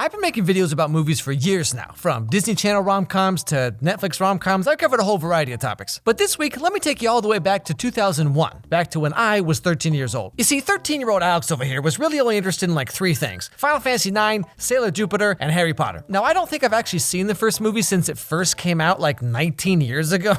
I've been making videos about movies for years now, from Disney Channel rom-coms to Netflix rom-coms. I've covered a whole variety of topics. But this week, let me take you all the way back to 2001, back to when I was 13 years old. You see, 13-year-old Alex over here was really only interested in like 3 things: Final Fantasy IX, Sailor Jupiter, and Harry Potter. Now, I don't think I've actually seen the first movie since it first came out like 19 years ago.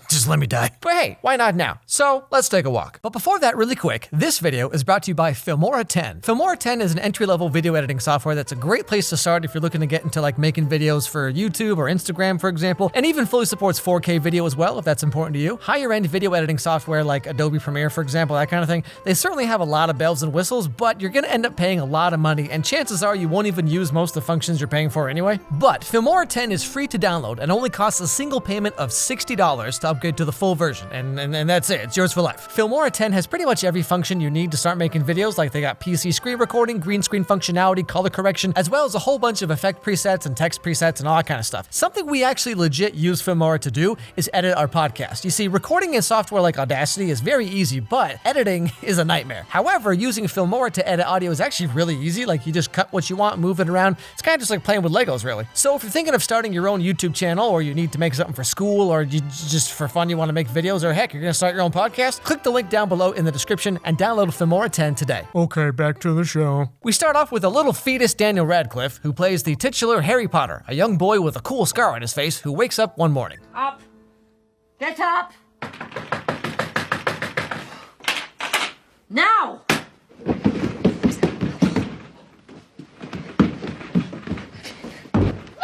Just let me die. But hey, why not now? So, let's take a walk. But before that, really quick, this video is brought to you by Filmora 10. Filmora 10 is an entry-level video editing software that's a great place to start if you're looking to get into like making videos for YouTube or Instagram, for example, and even fully supports 4K video as well, if that's important to you. Higher end video editing software like Adobe Premiere, for example, that kind of thing, they certainly have a lot of bells and whistles, but you're gonna end up paying a lot of money, and chances are you won't even use most of the functions you're paying for anyway. But Filmora 10 is free to download and only costs a single payment of $60 to upgrade to the full version, and that's it, it's yours for life. Filmora 10 has pretty much every function you need to start making videos, like they got PC screen recording, green screen functionality, color correction, as well as a whole bunch of effect presets and text presets and all that kind of stuff. Something we actually legit use Filmora to do is edit our podcast. You see, recording in software like Audacity is very easy, but editing is a nightmare. However, using Filmora to edit audio is actually really easy. Like, you just cut what you want, move it around. It's kind of just like playing with Legos, really. So if you're thinking of starting your own YouTube channel, or you need to make something for school, or you just for fun you want to make videos, or heck, you're gonna start your own podcast, click the link down below in the description and download Filmora 10 today. Okay, back to the show. We start off with a little fetus Daniel Radcliffe, who plays the titular Harry Potter, a young boy with a cool scar on his face who wakes up one morning. Up! Get up! Now!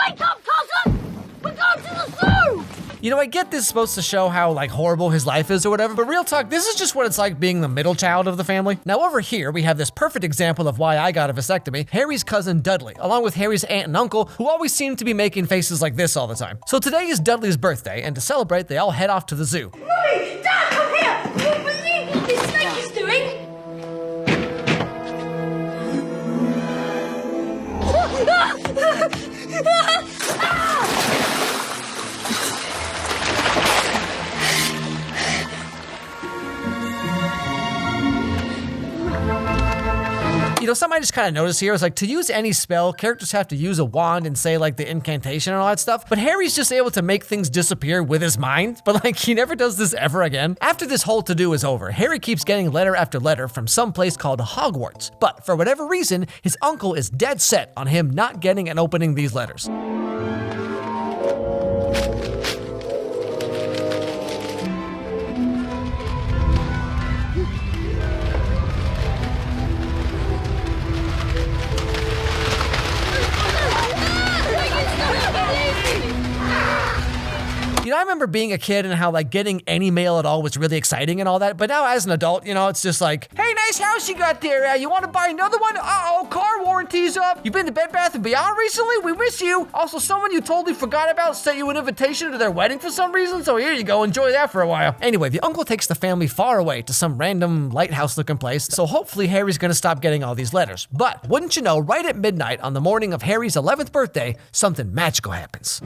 Wake up, cousin! We're going to the zoo! You know, I get this is supposed to show how like horrible his life is or whatever, but real talk, this is just what it's like being the middle child of the family. Now over here, we have this perfect example of why I got a vasectomy: Harry's cousin Dudley, along with Harry's aunt and uncle, who always seem to be making faces like this all the time. So today is Dudley's birthday, and to celebrate, they all head off to the zoo. Mummy! Dad, come here! You won't believe what this snake is doing! You know, something I just kind of noticed here is like, to use any spell, characters have to use a wand and say like the incantation and all that stuff, but Harry's just able to make things disappear with his mind, but like he never does this ever again. After this whole to-do is over, Harry keeps getting letter after letter from some place called Hogwarts, but for whatever reason, his uncle is dead set on him not getting and opening these letters. You know, I remember being a kid and how like getting any mail at all was really exciting and all that, but now as an adult, you know, it's just like, hey, nice house you got there, you want to buy another one? Uh-oh, car warranty's up. You've been to Bed Bath & Beyond recently? We miss you. Also, someone you totally forgot about sent you an invitation to their wedding for some reason, so here you go, enjoy that for a while. Anyway, the uncle takes the family far away to some random lighthouse looking place, so hopefully Harry's gonna stop getting all these letters. But wouldn't you know, right at midnight on the morning of Harry's 11th birthday, something magical happens.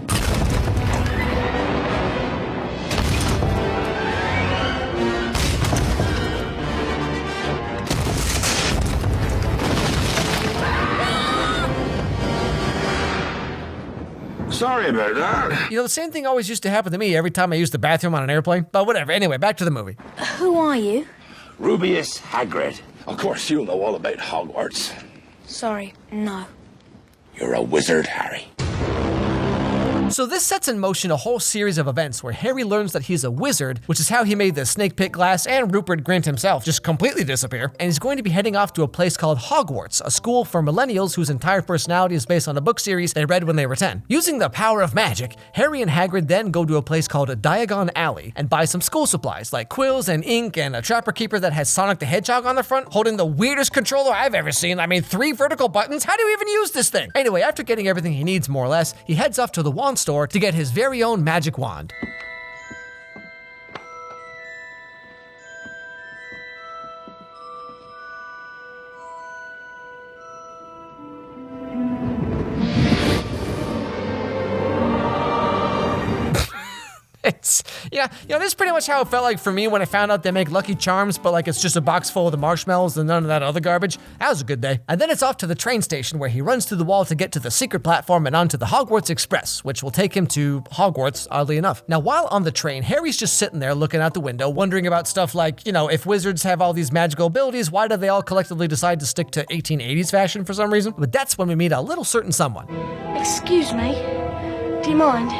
Sorry about that. You know, the same thing always used to happen to me every time I used the bathroom on an airplane. But whatever, anyway, back to the movie. Who are you? Rubius Hagrid. Of course, you'll know all about Hogwarts. Sorry, no. You're a wizard, Harry. So this sets in motion a whole series of events where Harry learns that he's a wizard, which is how he made the snake pit glass and Rupert Grint himself just completely disappear, and he's going to be heading off to a place called Hogwarts, a school for millennials whose entire personality is based on a book series they read when they were 10. Using the power of magic, Harry and Hagrid then go to a place called Diagon Alley and buy some school supplies like quills and ink and a trapper keeper that has Sonic the Hedgehog on the front, holding the weirdest controller I've ever seen. I mean, 3 vertical buttons? How do you even use this thing? Anyway, after getting everything he needs more or less, he heads off to the wand store to get his very own magic wand. Yeah, this is pretty much how it felt like for me when I found out they make Lucky Charms, but like it's just a box full of the marshmallows and none of that other garbage. That was a good day. And then it's off to the train station where he runs through the wall to get to the secret platform and onto the Hogwarts Express, which will take him to Hogwarts, oddly enough. Now, while on the train, Harry's just sitting there looking out the window, wondering about stuff like, if wizards have all these magical abilities, why do they all collectively decide to stick to 1880s fashion for some reason? But that's when we meet a little certain someone. Excuse me. Do you mind?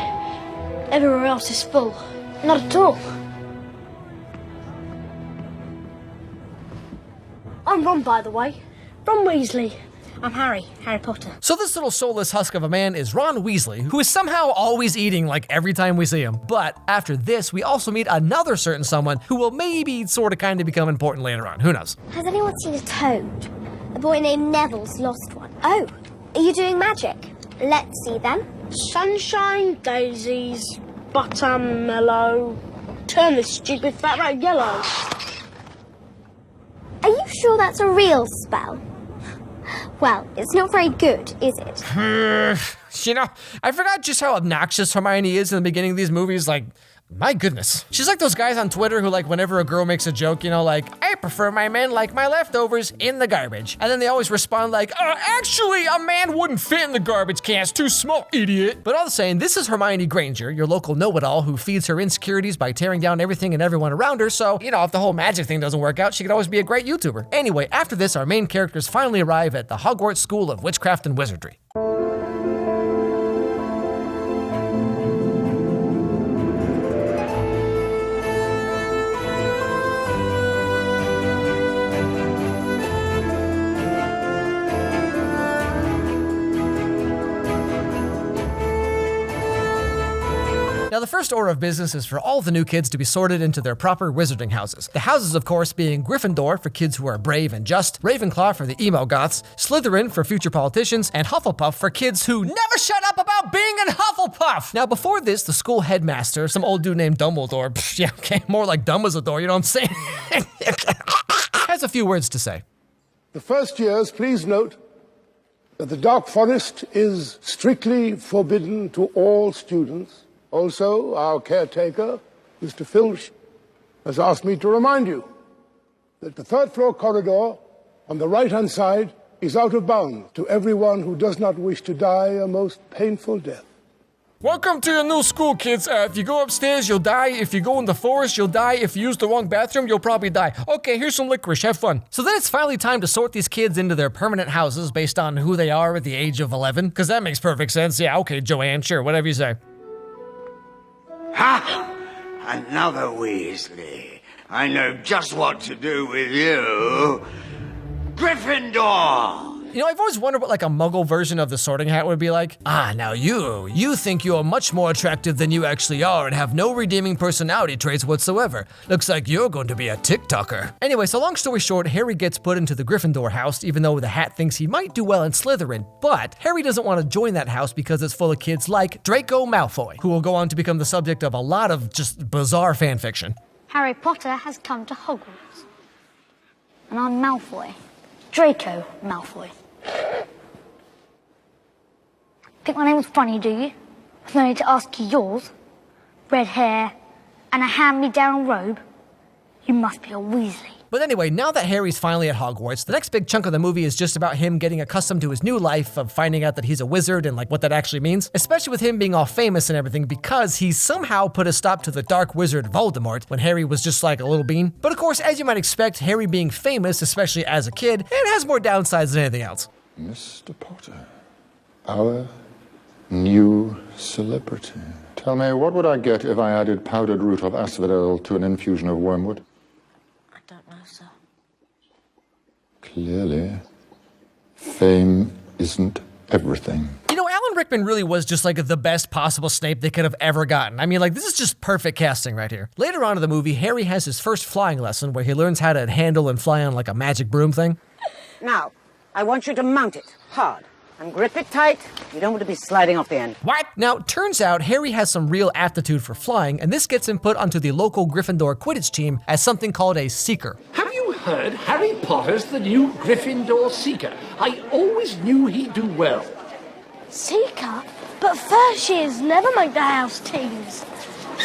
Everywhere else is full. Not at all. I'm Ron, by the way. Ron Weasley. I'm Harry Potter. So this little soulless husk of a man is Ron Weasley, who is somehow always eating like every time we see him. But after this, we also meet another certain someone who will maybe sort of kind of become important later on. Who knows? Has anyone seen a toad? A boy named Neville's lost one. Oh, are you doing magic? Let's see then. Sunshine, daisies, buttermellow. Turn this stupid fat rat yellow. Are you sure that's a real spell? Well, it's not very good, is it? I forgot just how obnoxious Hermione is in the beginning of these movies. Like, my goodness. She's like those guys on Twitter who, like, whenever a girl makes a joke, like, I prefer my men like my leftovers in the garbage. And then they always respond like, actually, a man wouldn't fit in the garbage can. It's too small, idiot. But all the same, this is Hermione Granger, your local know-it-all who feeds her insecurities by tearing down everything and everyone around her. So, if the whole magic thing doesn't work out, she could always be a great YouTuber. Anyway, after this, our main characters finally arrive at the Hogwarts School of Witchcraft and Wizardry. Now, the first order of business is for all the new kids to be sorted into their proper wizarding houses. The houses, of course, being Gryffindor for kids who are brave and just, Ravenclaw for the emo goths, Slytherin for future politicians, and Hufflepuff for kids who never shut up about being in Hufflepuff! Now, before this, the school headmaster, some old dude named Dumbledore, more like Dumbledore, you know what I'm saying? Has a few words to say. The first years, please note that the Dark Forest is strictly forbidden to all students. Also, our caretaker, Mr. Filch, has asked me to remind you that the third-floor corridor on the right-hand side is out of bounds to everyone who does not wish to die a most painful death. Welcome to your new school, kids. If you go upstairs, you'll die. If you go in the forest, you'll die. If you use the wrong bathroom, you'll probably die. Okay, here's some licorice. Have fun. So then it's finally time to sort these kids into their permanent houses based on who they are at the age of 11. Because that makes perfect sense. Yeah, okay, Joanne, sure, whatever you say. Ha! Another Weasley. I know just what to do with you. Gryffindor! I've always wondered what like a muggle version of the sorting hat would be like. Now you think you are much more attractive than you actually are and have no redeeming personality traits whatsoever. Looks like you're going to be a TikToker. Anyway, so long story short, Harry gets put into the Gryffindor house even though the hat thinks he might do well in Slytherin, but Harry doesn't want to join that house because it's full of kids like Draco Malfoy, who will go on to become the subject of a lot of just bizarre fanfiction. Harry Potter has come to Hogwarts. And I'm Malfoy. Draco Malfoy. Think my name was funny, do you? No need to ask you yours. Red hair and a hand-me-down robe. You must be a Weasley. But anyway, now that Harry's finally at Hogwarts, the next big chunk of the movie is just about him getting accustomed to his new life of finding out that he's a wizard and like what that actually means, especially with him being all famous and everything because he somehow put a stop to the dark wizard Voldemort when Harry was just like a little bean. But of course, as you might expect, Harry being famous, especially as a kid, it has more downsides than anything else. Mr. Potter, our new celebrity. Tell me, what would I get if I added powdered root of asphodel to an infusion of wormwood? I don't know, sir. Clearly, fame isn't everything. Alan Rickman really was just like the best possible Snape they could have ever gotten. I mean, like, this is just perfect casting right here. Later on in the movie, Harry has his first flying lesson where he learns how to handle and fly on like a magic broom thing. Now, I want you to mount it hard and grip it tight. You don't want to be sliding off the end. What? Now, turns out Harry has some real aptitude for flying, and this gets him put onto the local Gryffindor Quidditch team as something called a Seeker. Have you heard Harry Potter's the new Gryffindor Seeker? I always knew he'd do well. Seeker? But first years never make the house teams.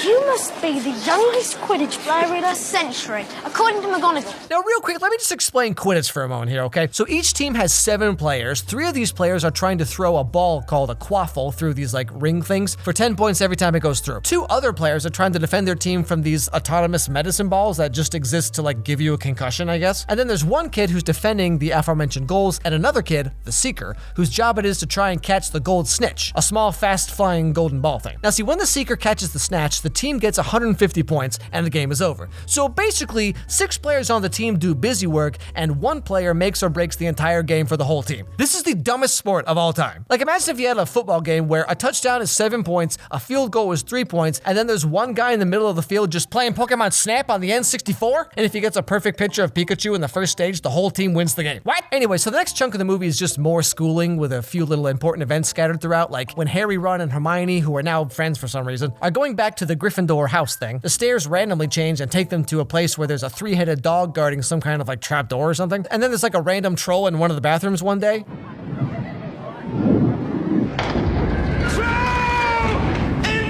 You must be the youngest Quidditch player in a century, according to McGonagall. Now, real quick, let me just explain Quidditch for a moment here, okay? So each team has 7 players. 3 of these players are trying to throw a ball called a quaffle through these, like, ring things for 10 points every time it goes through. 2 other players are trying to defend their team from these autonomous medicine balls that just exist to, like, give you a concussion, I guess. And then there's one kid who's defending the aforementioned goals, and another kid, the Seeker, whose job it is to try and catch the gold snitch, a small, fast-flying golden ball thing. Now, see, when the Seeker catches the snatch, the team gets 150 points, and the game is over. So basically, 6 players on the team do busy work, and 1 player makes or breaks the entire game for the whole team. This is the dumbest sport of all time. Like, imagine if you had a football game where a touchdown is 7 points, a field goal is 3 points, and then there's one guy in the middle of the field just playing Pokemon Snap on the N64, and if he gets a perfect picture of Pikachu in the first stage, the whole team wins the game. What? Anyway, so the next chunk of the movie is just more schooling with a few little important events scattered throughout, like when Harry, Ron, and Hermione, who are now friends for some reason, are going back to the Gryffindor house thing. The stairs randomly change and take them to a place where there's a 3-headed dog guarding some kind of like trapdoor or something. And then there's like a random troll in one of the bathrooms one day. In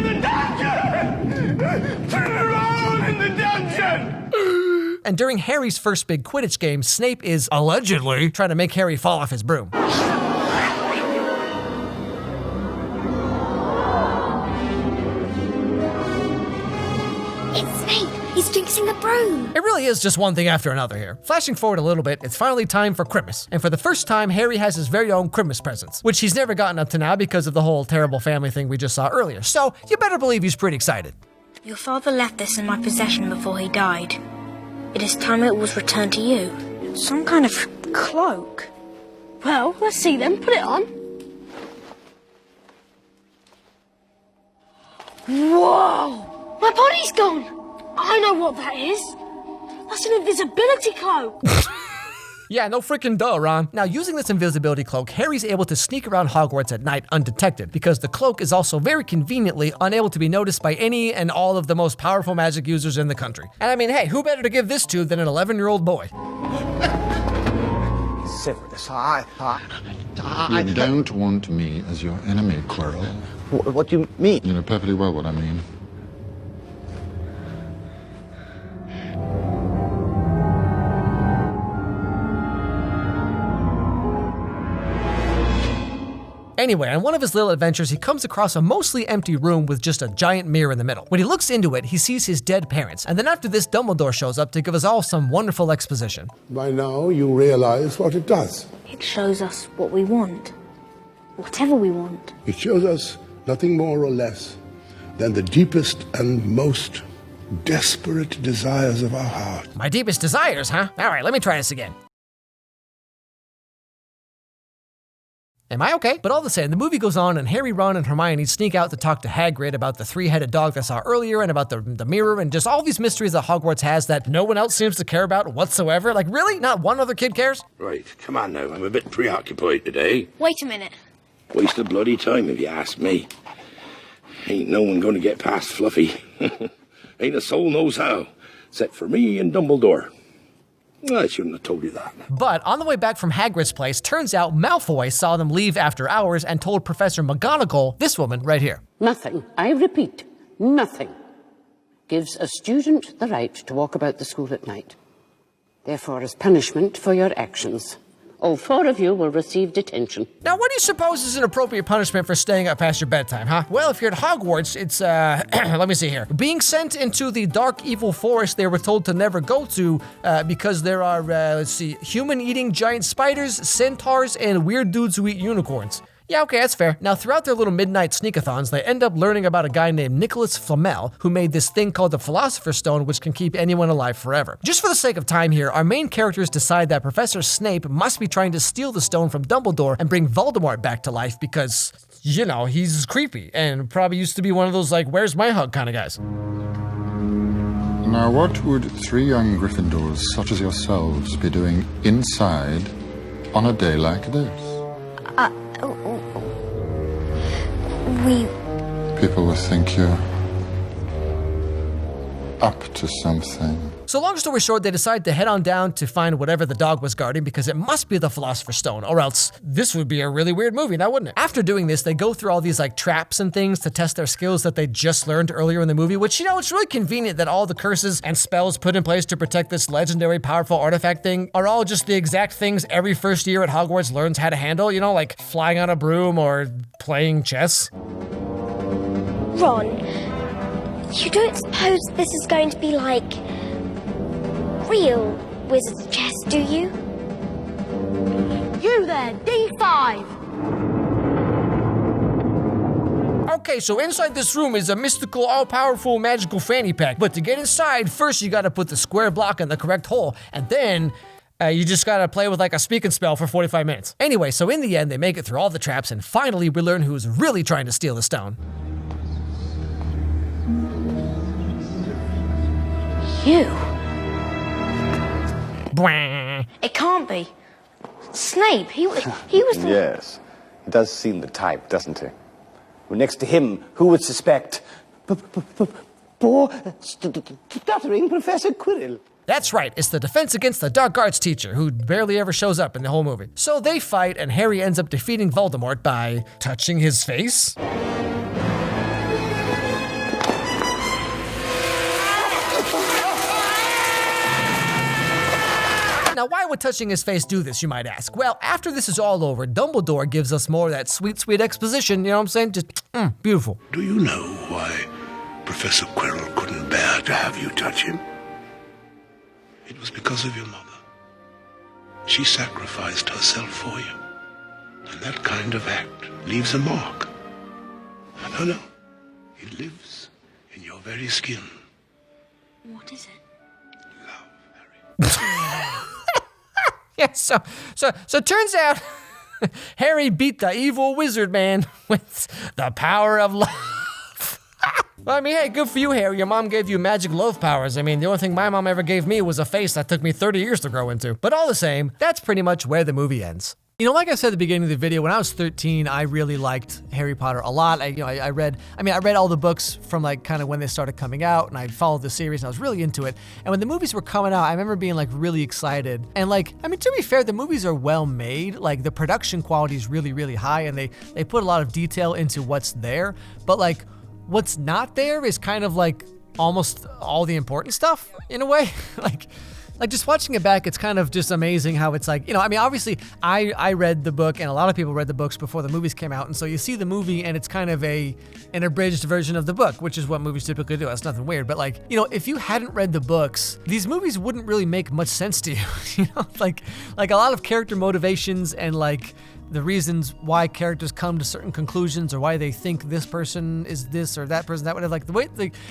the dungeon! Turn around in the dungeon! And during Harry's first big Quidditch game, Snape is allegedly trying to make Harry fall off his broom. He's jinxing the broom. It really is just one thing after another here. Flashing forward a little bit, it's finally time for Christmas. And for the first time, Harry has his very own Christmas presents, which he's never gotten up to now because of the whole terrible family thing we just saw earlier. So you better believe he's pretty excited. Your father left this in my possession before he died. It is time it was returned to you. Some kind of cloak. Well, let's see then. Put it on. Whoa! My body's gone! I know what that is. That's an invisibility cloak. Yeah, no freaking duh, Ron. Now, using this invisibility cloak, Harry's able to sneak around Hogwarts at night undetected, because the cloak is also very conveniently unable to be noticed by any and all of the most powerful magic users in the country. And I mean, hey, who better to give this to than an 11-year-old boy? You don't want me as your enemy, Quirrell. What do you mean? You know perfectly well what I mean. Anyway, on one of his little adventures, he comes across a mostly empty room with just a giant mirror in the middle. When he looks into it, he sees his dead parents. And then after this, Dumbledore shows up to give us all some wonderful exposition. By now, you realize what it does. It shows us what we want. Whatever we want. It shows us nothing more or less than the deepest and most desperate desires of our heart. My deepest desires, huh? All right, let me try this again. Am I okay? But all the same, the movie goes on and Harry, Ron, and Hermione sneak out to talk to Hagrid about the 3-headed dog they saw earlier and about the mirror and just all these mysteries that Hogwarts has that no one else seems to care about whatsoever. Like, really? Not one other kid cares? Right, come on now. I'm a bit preoccupied today. Wait a minute. Waste of bloody time if you ask me. Ain't no one gonna get past Fluffy. Ain't a soul knows how, except for me and Dumbledore. I shouldn't have told you that. But on the way back from Hagrid's place, turns out Malfoy saw them leave after hours and told Professor McGonagall, this woman right here. Nothing, I repeat, nothing, gives a student the right to walk about the school at night. Therefore, as punishment for your actions, all 4 of you will receive detention. Now, what do you suppose is an appropriate punishment for staying up past your bedtime, huh? Well, if you're at Hogwarts, it's, let me see here. Being sent into the dark, evil forest they were told to never go to because there are, let's see, human-eating giant spiders, centaurs, and weird dudes who eat unicorns. Yeah, okay, that's fair. Now, throughout their little midnight sneakathons, they end up learning about a guy named Nicholas Flamel, who made this thing called the Philosopher's Stone, which can keep anyone alive forever. Just for the sake of time here, our main characters decide that Professor Snape must be trying to steal the stone from Dumbledore and bring Voldemort back to life because, you know, he's creepy and probably used to be one of those, like, where's my hug kind of guys. Now, what would 3 young Gryffindors such as yourselves be doing inside on a day like this? People will think you're up to something. So long story short, they decide to head on down to find whatever the dog was guarding because it must be the Philosopher's Stone, or else this would be a really weird movie, now wouldn't it? After doing this, they go through all these like traps and things to test their skills that they just learned earlier in the movie, which, you know, it's really convenient that all the curses and spells put in place to protect this legendary powerful artifact thing are all just the exact things every first year at Hogwarts learns how to handle, you know, like flying on a broom or playing chess. Ron, you don't suppose this is going to be like real wizard's chess, do you? You there, D5! Okay, so inside this room is a mystical, all-powerful, magical fanny pack. But to get inside, first you gotta put the square block in the correct hole, and then you just gotta play with like a speak and spell for 45 minutes. Anyway, so in the end, they make it through all the traps, and finally we learn who's really trying to steal the stone. You? Bwah. It can't be. Snape, he was the... Yes, he does seem the type, doesn't he? Well, next to him, who would suspect poor, stuttering Professor Quirrell? That's right, it's the Defense Against the Dark Arts teacher, who barely ever shows up in the whole movie. So they fight, and Harry ends up defeating Voldemort by touching his face. Now, why would touching his face do this, you might ask? Well, after this is all over, Dumbledore gives us more of that sweet, sweet exposition, you know what I'm saying? Just, beautiful. Do you know why Professor Quirrell couldn't bear to have you touch him? It was because of your mother. She sacrificed herself for you. And that kind of act leaves a mark. No, it lives in your very skin. What is it? Yeah, so turns out Harry beat the evil wizard man with the power of love. Well, I mean, hey, good for you, Harry. Your mom gave you magic love powers. I mean, the only thing my mom ever gave me was a face that took me 30 years to grow into. But all the same, that's pretty much where the movie ends. You know, like I said at the beginning of the video, when I was 13, I really liked Harry Potter a lot. I read all the books from like kind of when they started coming out, and I followed the series and I was really into it. And when the movies were coming out, I remember being like really excited. And like, I mean, to be fair, the movies are well made. Like the production quality is really, really high, and they put a lot of detail into what's there. But like, what's not there is kind of like almost all the important stuff in a way. Like just watching it back, it's kind of just amazing how it's like, you know, I mean, obviously I read the book and a lot of people read the books before the movies came out. And so you see the movie and it's kind of an abridged version of the book, which is what movies typically do. That's nothing weird. But like, you know, if you hadn't read the books, these movies wouldn't really make much sense to you. You know, like a lot of character motivations and like the reasons why characters come to certain conclusions or why they think this person is this or that person that whatever, like the way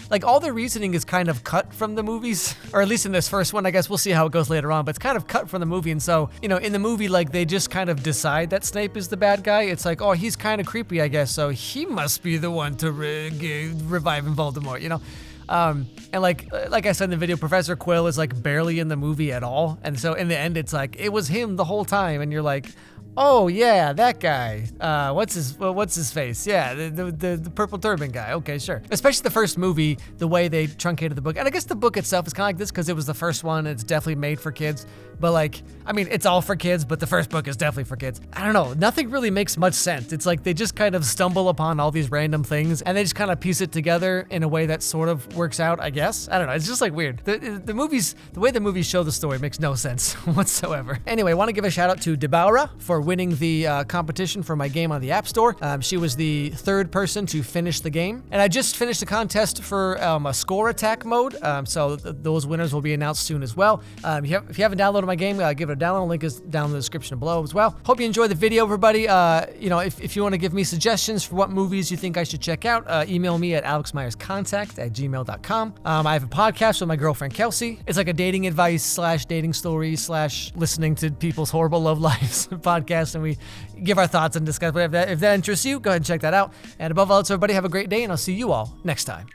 like all the reasoning is kind of cut from the movies, or at least in this first one. I guess we'll see how it goes later on, but it's kind of cut from the movie. And so, you know, in the movie, like they just kind of decide that Snape is the bad guy. It's like, oh, he's kind of creepy, I guess, so he must be the one to revive Voldemort, you know. And like I said in the video, Professor Quill is like barely in the movie at all. And so in the end, it's like, it was him the whole time. And you're like, oh yeah, that guy. What's his face? Yeah, the purple turban guy. Okay, sure. Especially the first movie, the way they truncated the book. And I guess the book itself is kind of like this because it was the first one and it's definitely made for kids. But like, I mean, it's all for kids, but the first book is definitely for kids. I don't know, nothing really makes much sense. It's like they just kind of stumble upon all these random things and they just kind of piece it together in a way that sort of works out, I guess. I don't know, it's just like weird. The way the movies show the story makes no sense whatsoever. Anyway, I want to give a shout out to Debaura for winning the competition for my game on the App Store. She was the third person to finish the game. And I just finished the contest for a score attack mode. So those winners will be announced soon as well. If you haven't downloaded my game, give it a download. Link is down in the description below as well. Hope you enjoyed the video, everybody. You know, if you want to give me suggestions for what movies you think I should check out, email me at alexmyerscontact@gmail.com. I have a podcast with my girlfriend Kelsey. It's like a dating advice / dating stories / listening to people's horrible love lives podcast, and we give our thoughts and discuss. But if that interests you, go ahead and check that out. And above all else, everybody, have a great day, and I'll see you all next time.